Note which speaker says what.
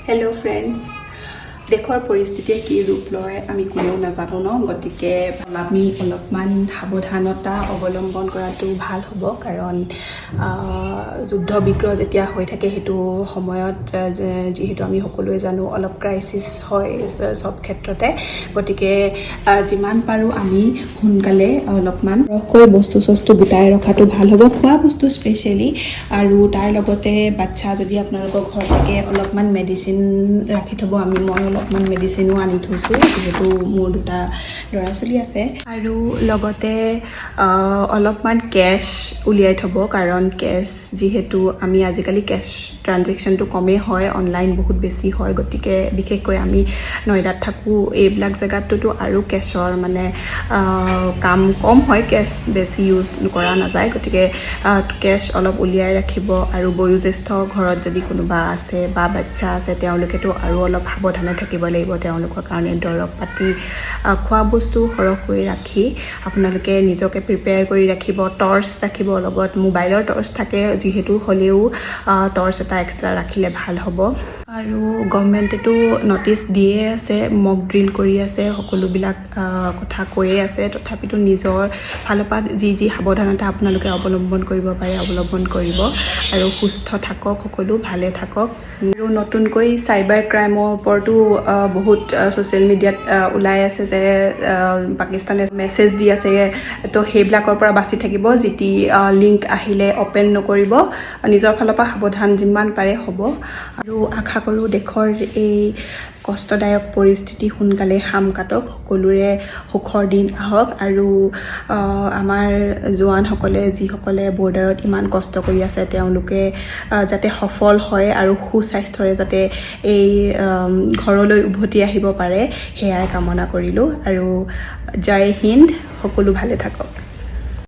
Speaker 1: Hello' friends, দেশৰ পৰিস্থিতিয়ে কি ৰূপ লয় আমি কোনেও নাজানো ন। গতিকে আমি অলপমান সাৱধানতা অৱলম্বন কৰাটো ভাল হ'ব, কাৰণ যুদ্ধ বিগ্ৰহ যেতিয়া হৈ থাকে সেইটো সময়ত যিহেতু আমি সকলোৱে জানো অলপ ক্ৰাইচিছ হয় চব ক্ষেত্ৰতে। গতিকে যিমান পাৰোঁ আমি সোনকালে অলপমান সৰহকৈ বস্তু গোটাই ৰখাটো ভাল হ'ব, খোৱা বস্তু স্পেচিয়েলি। আৰু তাৰ লগতে বাচ্ছা যদি আপোনালোকৰ ঘৰত থাকে অলপমান মেডিচিন ৰাখি থ'ব। মই অলপমান মেডিচিনো আনি থৈছোঁ, যিহেতু মোৰ দুটা ল'ৰা ছোৱালী আছে। আৰু লগতে অলপমান কেছ উলিয়াই থ'ব, কাৰণ কেছ যিহেতু আমি আজিকালি কেছ ট্ৰানজেকশ্যনটো কমেই হয়, অনলাইন বহুত বেছি হয়। গতিকে বিশেষকৈ আমি নয়দাত থাকোঁ, এইবিলাক জেগাততো আৰু কেছৰ কাম কম হয়, কেছ বেছি ইউজ কৰা নাযায়। গতিকে কেছ অলপ উলিয়াই ৰাখিব। আৰু বয়োজ্যেষ্ঠ ঘৰত যদি কোনোবা আছে বা বাচ্ছা আছে তেওঁলোকেতো আৰু অলপ সাৱধানে থাকিব লাগিব। তেওঁলোকৰ কাৰণে দৰৱ পাতি, খোৱা বস্তু সৰহকৈ ৰাখি আপোনালোকে নিজকে প্ৰিপেয়াৰ কৰি ৰাখিব। টৰ্চ ৰাখিব লগত, মোবাইলৰ টৰ্চ থাকে যিহেতু, হ'লেও টৰ্চ এটা এক্সট্ৰা ৰাখিলে ভাল হ'ব। আৰু গভৰ্ণমেণ্টেতো ন'টিচ দিয়ে আছে, মক ড্ৰিল কৰি আছে, সকলোবিলাক কথা কৈয়ে আছে। তথাপিতো নিজৰ ফালৰ পৰা যি সাৱধানতা আপোনালোকে অৱলম্বন কৰিব পাৰে অৱলম্বন কৰিব। আৰু সুস্থ থাকক, সকলো ভালে থাকক। আৰু নতুনকৈ চাইবাৰ ক্ৰাইমৰ ওপৰতো বহুত ছ'চিয়েল মিডিয়াত ওলাই আছে যে পাকিস্তানে মেছেজ দি আছে, তো সেইবিলাকৰ পৰা বাচি থাকিব। যি লিংক আহিলে অ'পেন নকৰিব, নিজৰ ফালৰ পৰা সাৱধান যিমান পাৰে হ'ব। আৰু আশা কৰোঁ দেশৰ এই কষ্টদায়ক পৰিস্থিতি সোনকালে সাম কাটক, সকলোৰে সুখৰ দিন আহক। আৰু আমাৰ জোৱানসকলে যিসকলে বৰ্ডাৰত ইমান কষ্ট কৰি আছে তেওঁলোকে যাতে সফল হয় আৰু সুস্বাস্থ্যৰে যাতে এই ঘৰলৈ উভতি আহিব পাৰে, সেয়াই কামনা কৰিলোঁ। আৰু জয় হিন্দ, সকলো ভালে থাকক।